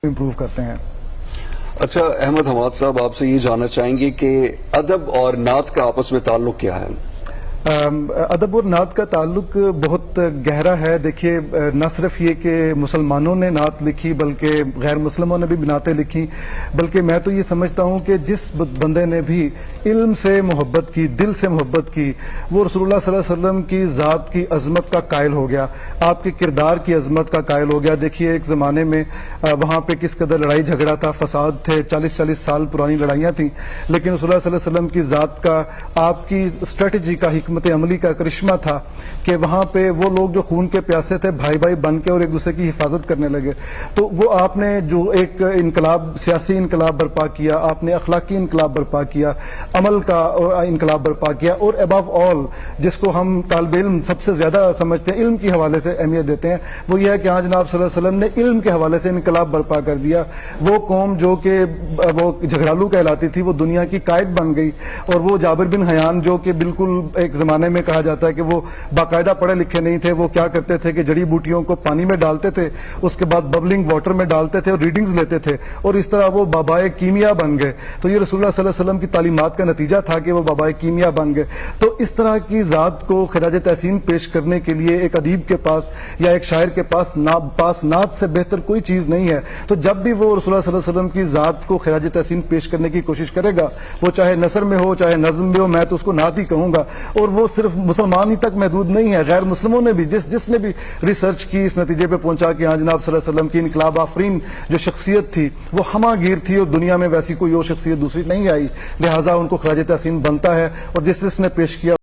Improve کرتے ہیں۔ اچھا احمد حماد صاحب، آپ سے یہ جاننا چاہیں گے کہ ادب اور نعت کا آپس میں تعلق کیا ہے؟ ادب اور نعت کا تعلق بہت گہرا ہے۔ دیکھیے، نہ صرف یہ کہ مسلمانوں نے نعت لکھی بلکہ غیر مسلموں نے بھی نعتیں لکھی، بلکہ میں تو یہ سمجھتا ہوں کہ جس بندے نے بھی علم سے محبت کی، دل سے محبت کی، وہ رسول اللہ صلی اللہ علیہ وسلم کی ذات کی عظمت کا قائل ہو گیا، آپ کے کردار کی عظمت کا قائل ہو گیا۔ دیکھیے ایک زمانے میں وہاں پہ کس قدر لڑائی جھگڑا تھا، فساد تھے، 40 سال پرانی لڑائیاں تھیں، لیکن رسول اللہ صلی اللہ علیہ وسلم کی ذات کا، آپ کی اسٹریٹجی کا، حکمت عملی کا کرشمہ تھا کہ وہاں پہ وہ لوگ جو خون کے پیاسے تھے بھائی بھائی بن کے اور ایک دوسرے کی حفاظت کرنے لگے۔ تو وہ آپ نے جو ایک انقلاب، سیاسی انقلاب برپا کیا، آپ نے اخلاقی انقلاب برپا کیا، عمل کا انقلاب برپا کیا، اور ابو آل جس کو ہم طالب علم سب سے زیادہ سمجھتے ہیں، علم کے حوالے سے اہمیت دیتے ہیں، وہ یہ ہے کہ ہاں جناب صلی اللہ علیہ وسلم نے علم کے حوالے سے انقلاب برپا کر دیا۔ وہ قوم جو کہ وہ جھگڑالو کہلاتی تھی وہ دنیا کی قائد بن گئی، اور وہ جابر بن حیان جو کہ بالکل ایک زمانے میں کہا جاتا ہے کہ وہ باقاعدہ پڑھے لکھے نہیں تھے، وہ کیا کرتے تھے کہ جڑی بوٹیوں کو پانی میں ڈالتے تھے، اس کے بعد ببلنگ واٹر میں ڈالتے تھے اور ریڈنگز لیتے تھے، اور اس طرح وہ بابائے کیمیا بن گئے۔ تو یہ رسول اللہ صلی اللہ علیہ وسلم کی تعلیمات کا نتیجہ تھا کہ وہ بابائے کیمیا بن گئے۔ تو اس طرح کی ذات کو خراج تحسین پیش کرنے کے لیے ایک ادیب کے پاس یا ایک شاعر کے پاس نعت سے بہتر کوئی چیز نہیں ہے۔ تو جب بھی وہ رسول اللہ صلی اللہ علیہ وسلم کی ذات کو خراج تحسین پیش کرنے کی کوشش کرے گا، وہ چاہے نثر میں ہو چاہے نظم میں ہو، میں تو اس کو نعت ہی کہوں گا۔ اور وہ صرف مسلمان ہی تک محدود نہیں ہے، غیر مسلموں نے بھی جس نے بھی ریسرچ کی اس نتیجے پہ پہنچا کہ ہاں جناب صلی اللہ علیہ وسلم کی انقلاب آفرین جو شخصیت تھی وہ ہمہ گیر تھی، اور دنیا میں ویسی کوئی اور شخصیت دوسری نہیں آئی، لہٰذا ان کو خراج تحسین بنتا ہے، اور جس نے پیش کیا